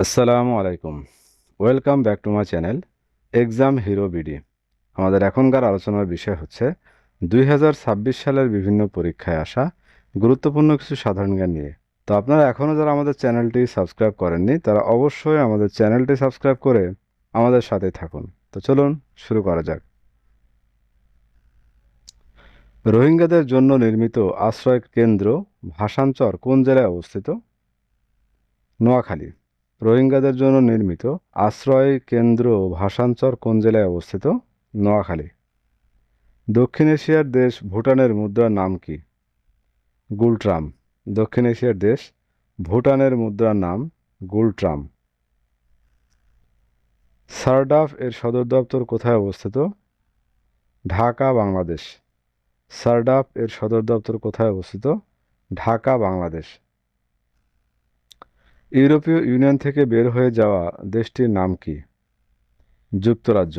আসসালামু আলাইকুম। Welcome back to my channel exam hero BD. আমাদের এখনকার আলোচনার বিষয় হচ্ছে 2026 সালের বিভিন্ন পরীক্ষায় আসা গুরুত্বপূর্ণ কিছু সাধারণ জ্ঞান নিয়ে। তো আপনারা এখনও যারা আমাদের চ্যানেলটি সাবস্ক্রাইব করেননি তারা অবশ্যই আমাদের চ্যানেলটি সাবস্ক্রাইব করে আমাদের সাথে থাকুন। তো চলুন শুরু করা যাক। রোহিঙ্গাদের জন্য নির্মিত আশ্রয় কেন্দ্র ভাসানচর কোন জেলায় অবস্থিত? নোয়াখালী। রোহিঙ্গাদের জন্য নির্মিত আশ্রয় কেন্দ্র ভাসানচর কোন জেলায় অবস্থিত? নোয়াখালী। দক্ষিণ এশিয়ার দেশ ভুটানের মুদ্রার নাম কি? গুলট্রাম। দক্ষিণ এশিয়ার দেশ ভুটানের মুদ্রার নাম গুলট্রাম। সারডাফ এর সদর দপ্তর কোথায় অবস্থিত? ঢাকা, বাংলাদেশ। সারডাফ এর সদর দপ্তর কোথায় অবস্থিত? ঢাকা, বাংলাদেশ। ইউরোপীয় ইউনিয়ন থেকে বের হয়ে যাওয়া দেশটির নাম কি? যুক্তরাজ্য।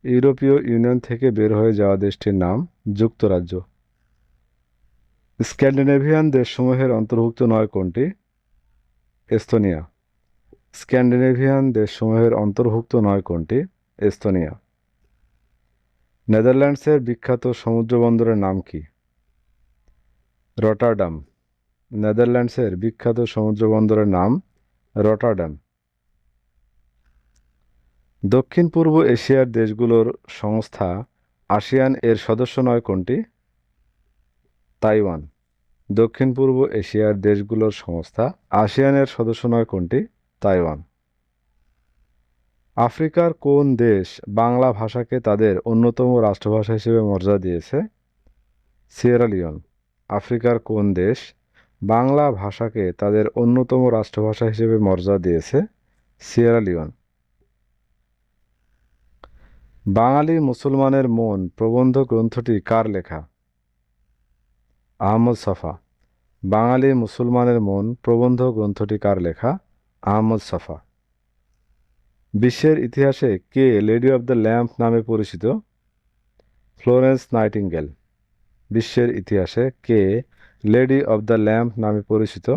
ইউরোপীয় ইউনিয়ন থেকে বের হয়ে যাওয়া দেশটির নাম যুক্তরাজ্য। স্ক্যান্ডিনেভিয়ান দেশসমূহের অন্তর্ভুক্ত নয় কোনটি? এস্তোনিয়া। স্ক্যান্ডিনেভিয়ান দেশসমূহের অন্তর্ভুক্ত নয় কোনটি? এস্তোনিয়া। নেদারল্যান্ডসের বিখ্যাত সমুদ্র বন্দরের নাম কি? রটারডাম। নেদারল্যান্ডসের বিখ্যাত সমুদ্র বন্দরের নাম রটারডাম। দক্ষিণ পূর্ব এশিয়ার দেশগুলোর সংস্থা আসিয়ান এর সদস্য নয় কোনটি? তাইওয়ান। দক্ষিণ পূর্ব এশিয়ার দেশগুলোর সংস্থা আসিয়ানের সদস্য নয় কোনটি? তাইওয়ান। আফ্রিকার কোন দেশ বাংলা ভাষাকে তাদের অন্যতম রাষ্ট্রভাষা হিসেবে মর্যাদা দিয়েছে? Sierra Leone. আফ্রিকার কোন দেশ বাংলা ভাষাকে তাদের অন্যতম রাষ্ট্রভাষা হিসেবে মর্যাদা দিয়েছে? Sierra Leone. বাঙালি মুসলমানের মন প্রবন্ধ গ্রন্থটি কার লেখা? আহমদ ছফা। বাঙালি মুসলমানের মন প্রবন্ধ গ্রন্থটি কার লেখা? আহমদ ছফা। বিশ্বের ইতিহাসে কে লেডি অব দ্য ল্যাম্প নামে পরিচিত? Florence nightingale. বিশ্বের ইতিহাসে কে লেডি অব দ্য ল্যাম্প নামে পরিচিত?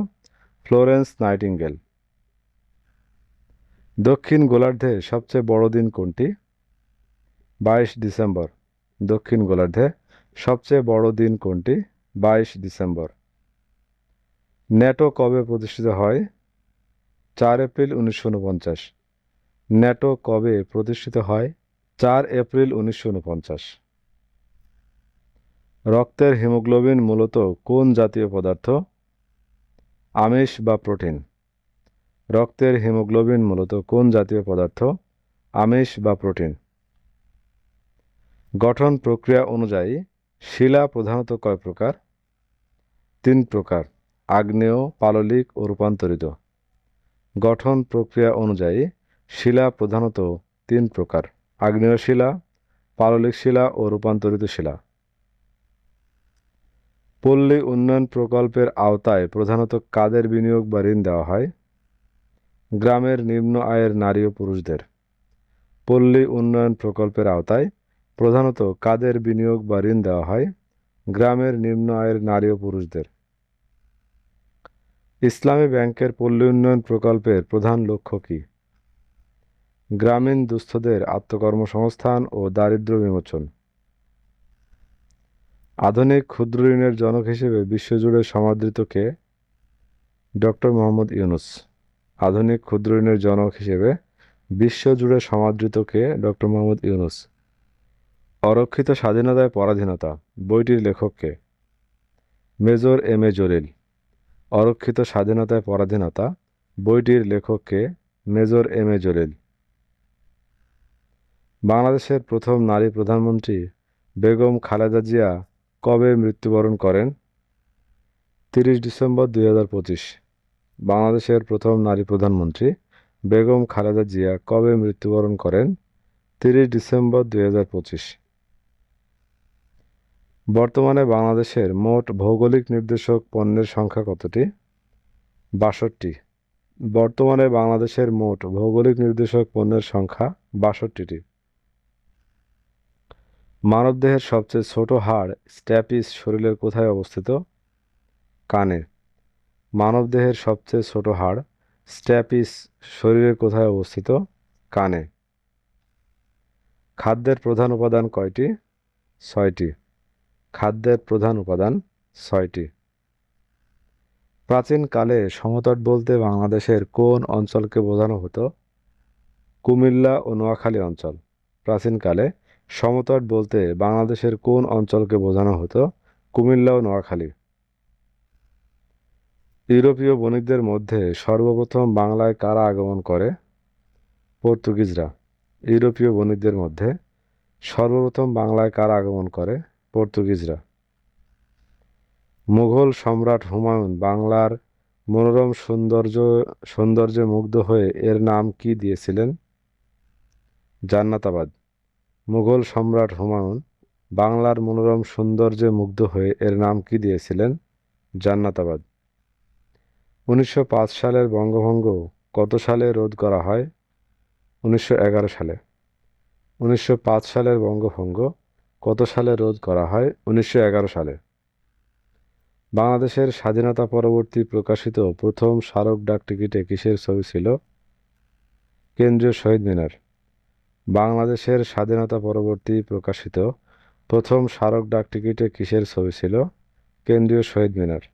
Florence nightingale. দক্ষিণ গোলার্ধে সবচেয়ে বড় দিন কোনটি? 22 ডিসেম্বর। দক্ষিণ গোলার্ধে সবচেয়ে বড় দিন কোনটি? 22 ডিসেম্বর। ন্যাটো কবে প্রতিষ্ঠিত হয়? 4 এপ্রিল 1949। ন্যাটো কবে প্রতিষ্ঠিত হয়? 4 এপ্রিল 1949। রক্তের হিমোগ্লোবিন মূলত কোন জাতীয় পদার্থ? আমিষ বা প্রোটিন? রক্তের হিমোগ্লোবিন মূলত কোন জাতীয় পদার্থ? আমিষ বা প্রোটিন? গঠন প্রক্রিয়া অনুযায়ী শিলা প্রধানত কয় প্রকার? 3 প্রকার: আগ্নেয়, পাললিক ও রূপান্তরিত। গঠন প্রক্রিয়া অনুযায়ী শিলা প্রধানত 3 প্রকার: আগ্নেয় শিলা, পাললিক শিলা ও রূপান্তরিত শিলা। পল্লী উন্নয়ন প্রকল্পের আওতায় প্রধানত কাদের বিনিয়োগ বা ঋণ দেওয়া হয়? গ্রামের নিম্ন আয়ের নারী ও পুরুষদের। পল্লী উন্নয়ন প্রকল্পের আওতায় প্রধানত কাদের বিনিয়োগ বা ঋণ দেওয়া হয়? গ্রামের নিম্ন আয়ের নারী ও পুরুষদের। ইসলামী ব্যাংকের পল্লী উন্নয়ন প্রকল্পের প্রধান লক্ষ্য কী? গ্রামীণ দুস্থদের আত্মকর্মসংস্থান ও দারিদ্র্য বিমোচন। আধুনিক ক্ষুদ্র ঋণের জনক হিসেবে বিশ্বজুড়ে সমাদৃত কে? ডক্টর মোহাম্মদ ইউনুস। আধুনিক ক্ষুদ্র ঋণের জনক হিসেবে বিশ্বজুড়ে সমাদৃত কে? ডক্টর মোহাম্মদ ইউনুস। অরক্ষিত স্বাধীনতায় পরাধীনতা বইটির লেখক কে? Major M A Jalil. অরক্ষিত স্বাধীনতায় পরাধীনতা বইটির লেখক কে? Major M A Jalil. বাংলাদেশের প্রথম নারী প্রধানমন্ত্রী বেগম খালেদা জিয়া কবে মৃত্যুবরণ করেন? 30 ডিসেম্বর 2025। বাংলাদেশের প্রথম নারী প্রধানমন্ত্রী বেগম খালেদা জিয়া কবে মৃত্যুবরণ করেন? 30 ডিসেম্বর 2025। বর্তমানে বাংলাদেশের মোট ভৌগোলিক নির্দেশক পণ্যের সংখ্যা কতটি? 62টি। বর্তমানে বাংলাদেশের মোট ভৌগোলিক নির্দেশক পণ্যের সংখ্যা 62টি। মানবদেহের সবচেয়ে ছোট হাড় স্ট্যাপিস শরীরের কোথায় অবস্থিত? কানে। মানবদেহের সবচেয়ে ছোট হাড় স্ট্যাপিস শরীরের কোথায় অবস্থিত? কানে। খাদ্যের প্রধান উপাদান কয়টি? 6টি। খাদ্যের প্রধান উপাদান 6টি। প্রাচীনকালে সমতট বলতে বাংলাদেশের কোন অঞ্চলকে বোঝানো হতো? কুমিল্লা ও নোয়াখালী অঞ্চল। প্রাচীনকালে সমতট বলতে বাংলাদেশের কোন অঞ্চলকে বোঝানো হতো? কুমিল্লা ও নোয়াখালী। ইউরোপীয় বণিকদের মধ্যে সর্বপ্রথম বাংলায় কারা আগমন করে? পর্তুগিজরা। ইউরোপীয় বণিকদের মধ্যে সর্বপ্রথম বাংলায় কারা আগমন করে? পর্তুগিজরা। মুঘল সম্রাট হুমায়ুন বাংলার মনোরম সৌন্দর্যে মুগ্ধ হয়ে এর নাম কি দিয়েছিলেন? জান্নাতাবাদ। মুঘল সম্রাট হুমায়ুন বাংলার মনোরম সৌন্দর্যে মুগ্ধ হয়ে এর নাম কি দিয়েছিলেন? জান্নাতাবাদ। 1905 সালের বঙ্গভঙ্গ কত সালে রোধ করা হয়? 1911 সালে। 1905 সালের বঙ্গভঙ্গ কত সালে রোধ করা হয়? 1911 সালে। বাংলাদেশের স্বাধীনতা পরবর্তী প্রকাশিত প্রথম স্মারক ডাকটিকিটে কিসের ছবি ছিল? কেন্দ্রীয় শহীদ মিনার। বাংলাদেশের স্বাধীনতা পরবর্তী প্রকাশিত প্রথম স্মারক ডাকটিকিটে কিসের ছবি ছিল? কেন্দ্রীয় শহীদ মিনার।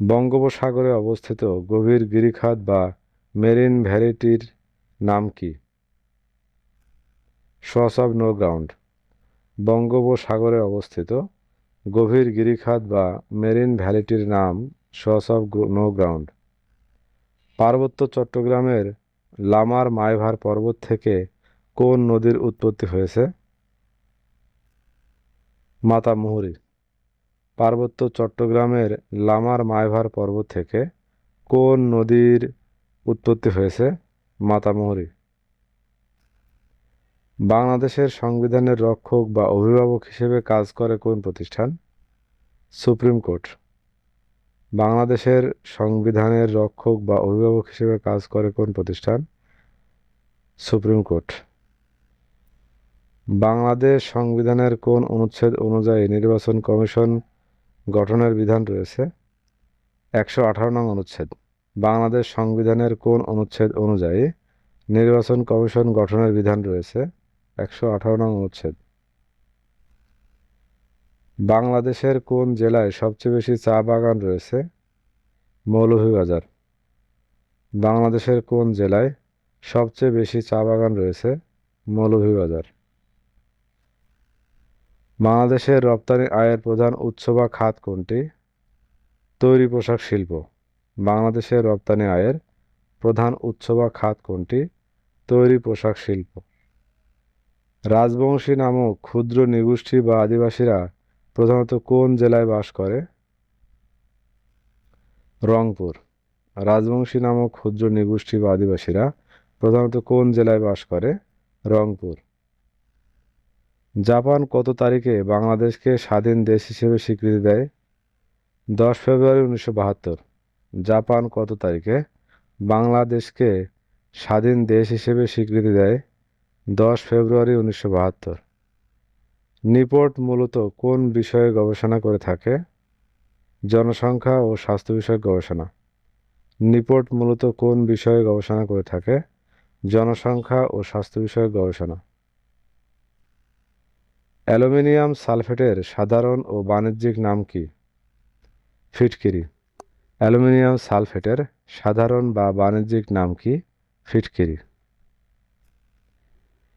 বঙ্গোপসাগরে অবস্থিত গভীর গিরিখাত বা মেরিন ভ্যালিটির নাম কি? Source of no ground. বঙ্গোপসাগরে অবস্থিত গভীর গিরিখাত বা মেরিন ভ্যালিটির নাম সোর্স অব নো গ্রাউন্ড। পার্বত্য চট্টগ্রামের লামার মাইভার পর্বত থেকে কোন নদীর উৎপত্তি হয়েছে? মাতামুহুরী। পার্বত্য চট্টগ্রামের লামার মাইভার পর্বত থেকে কোন নদীর উৎপত্তি হয়েছে? মাতামুহুরী। বাংলাদেশের সংবিধানের রক্ষক বা অভিভাবক হিসেবে কাজ করে কোন প্রতিষ্ঠান? Supreme court. বাংলাদেশের সংবিধানের রক্ষক বা অভিভাবক হিসেবে কাজ করে কোন প্রতিষ্ঠান? Supreme court. বাংলাদেশ সংবিধানের কোন অনুচ্ছেদ অনুযায়ী নির্বাচন কমিশন গঠনের বিধান রয়েছে? 118 নং অনুচ্ছেদ। বাংলাদেশ সংবিধানের কোন অনুচ্ছেদ অনুযায়ী নির্বাচন কমিশন গঠনের বিধান রয়েছে? 118 নং অনুচ্ছেদ। বাংলাদেশের কোন জেলায় সবচেয়ে বেশি চা বাগান রয়েছে? মৌলভীবাজার। বাংলাদেশের কোন জেলায় সবচেয়ে বেশি চা বাগান রয়েছে? মৌলভীবাজার। বাংলাদেশের রপ্তানি আয়ের প্রধান উৎস বা খাত কোনটি? তৈরি পোশাক শিল্প। বাংলাদেশের রপ্তানি আয়ের প্রধান উৎস বা খাত কোনটি? তৈরি পোশাক শিল্প। রাজবংশী নামক ক্ষুদ্র নৃগোষ্ঠী বা আদিবাসীরা প্রধানত কোন জেলায় বাস করে? রংপুর। রাজবংশী নামক ক্ষুদ্র নৃগোষ্ঠী বা আদিবাসীরা প্রধানত কোন জেলায় বাস করে? রংপুর। জাপান কত তারিখে বাংলাদেশকে স্বাধীন দেশ হিসেবে স্বীকৃতি দেয়? 10 ফেব্রুয়ারি 1972। জাপান কত তারিখে বাংলাদেশকে স্বাধীন দেশ হিসেবে স্বীকৃতি দেয়? 10 ফেব্রুয়ারি 1972। নিপোর্ট মূলত কোন বিষয়ে গবেষণা করে থাকে? জনসংখ্যা ও স্বাস্থ্য বিষয়ক গবেষণা। নিপোর্ট মূলত কোন বিষয়ে গবেষণা করে থাকে? জনসংখ্যা ও স্বাস্থ্য বিষয়ক গবেষণা। অ্যালুমিনিয়াম সালফেটের সাধারণ ও বাণিজ্যিক নাম কি? ফিটকিরি। অ্যালুমিনিয়াম সালফেটের সাধারণ বা বাণিজ্যিক নাম কি? ফিটকিরি।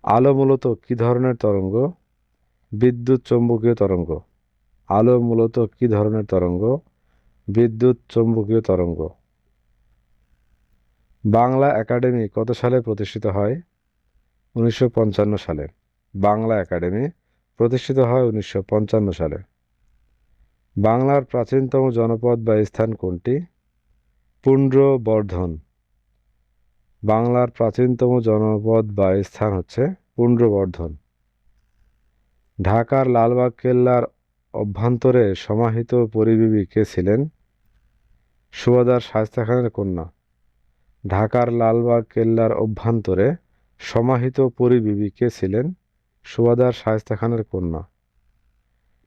আলো মূলত কি ধরনের তরঙ্গ? বিদ্যুৎ চৌম্বকীয় তরঙ্গ। আলো মূলত কি ধরনের তরঙ্গ? বিদ্যুৎ চৌম্বকীয় তরঙ্গ। বাংলা একাডেমি কত সালে প্রতিষ্ঠিত হয়? 1955 সালে। বাংলা একাডেমি প্রতিষ্ঠিত হয় 1955 সালে। বাংলার প্রাচীনতম জনপদ বা স্থান কোনটি? পুন্ড্রবর্ধন। বাংলার প্রাচীনতম জনপদ বা স্থান হচ্ছে পুন্ড্রবর্ধন। ঢাকার লালবাগ কেল্লার অভ্যন্তরে সমাহিত পরিবিবি কে ছিলেন? সুবাদার শায়েস্তা খানের কন্যা। ঢাকার লালবাগ কেল্লার অভ্যন্তরে সমাহিত পরিবিবি কে ছিলেন? সুবাদার শায়েস্তা খানের কন্যা।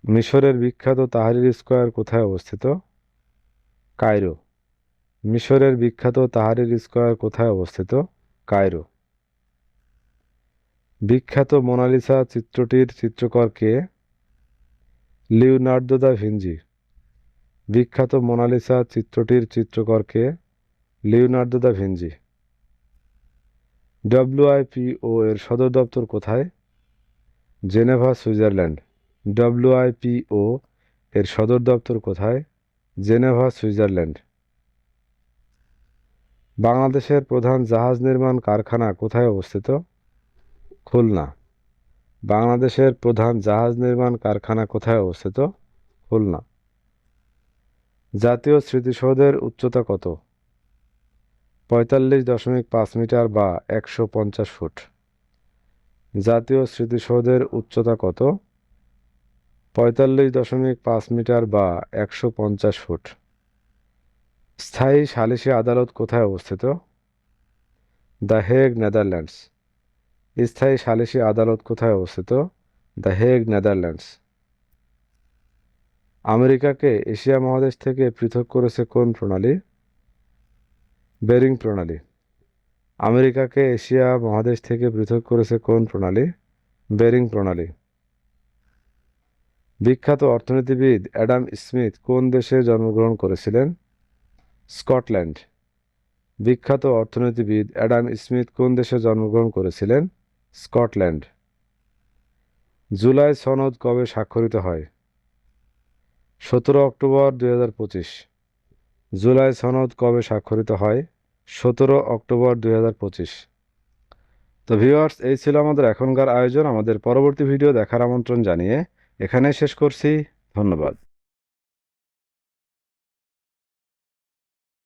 মিশরের বিখ্যাত তাহরির স্কয়ার কোথায় অবস্থিত? কায়রো। মিশরের বিখ্যাত তাহরির স্কয়ার কোথায় অবস্থিত? কায়রো। বিখ্যাত মোনালিসা চিত্রটির চিত্রকর কে? Leonardo da Vinci. বিখ্যাত মোনালিসা চিত্রটির চিত্রকর কে? Leonardo da Vinci. ডব্লিউআইপিও এর সদর দপ্তর কোথায়? Geneva, Switzerland. ডব্লিউআইপিও এর সদর দপ্তর কোথায়? Geneva, Switzerland. বাংলাদেশের প্রধান জাহাজ নির্মাণ কারখানা কোথায় অবস্থিত? খুলনা। বাংলাদেশের প্রধান জাহাজ নির্মাণ কারখানা কোথায় অবস্থিত? খুলনা। জাতীয় স্মৃতিসৌধের উচ্চতা কত? ৪৫.৫ মিটার বা ১৫০ ফুট। জাতীয় স্মৃতিসৌধের উচ্চতা কত? ৪৫.৫ মিটার বা ১৫০ ফুট। স্থায়ী সালিসি আদালত কোথায় অবস্থিত? The Hague, Netherlands. স্থায়ী সালিসি আদালত কোথায় অবস্থিত? The Hague, Netherlands. আমেরিকাকে এশিয়া মহাদেশ থেকে পৃথক করেছে কোন প্রণালী? বেরিং প্রণালী। আমেরিকাকে এশিয়া মহাদেশ থেকে পৃথক করেছে কোন প্রণালী? বেরিং প্রণালী। বিখ্যাত অর্থনীতিবিদ অ্যাডাম স্মিথ কোন দেশে জন্মগ্রহণ করেছিলেন? স্কটল্যান্ড। বিখ্যাত অর্থনীতিবিদ অ্যাডাম স্মিথ কোন দেশে জন্মগ্রহণ করেছিলেন? স্কটল্যান্ড। জুলাই সনদ কবে স্বাক্ষরিত হয়? 17 অক্টোবর 2025। জুলাই সনদ কবে স্বাক্ষরিত হয়? 17 অক্টোবর 2025। তো ভিউয়ার্স, এই ছিল আমাদের এখনকার আয়োজন। আমাদের পরবর্তী ভিডিও দেখার আমন্ত্রণ জানিয়ে এখানেই শেষ করছি। ধন্যবাদ।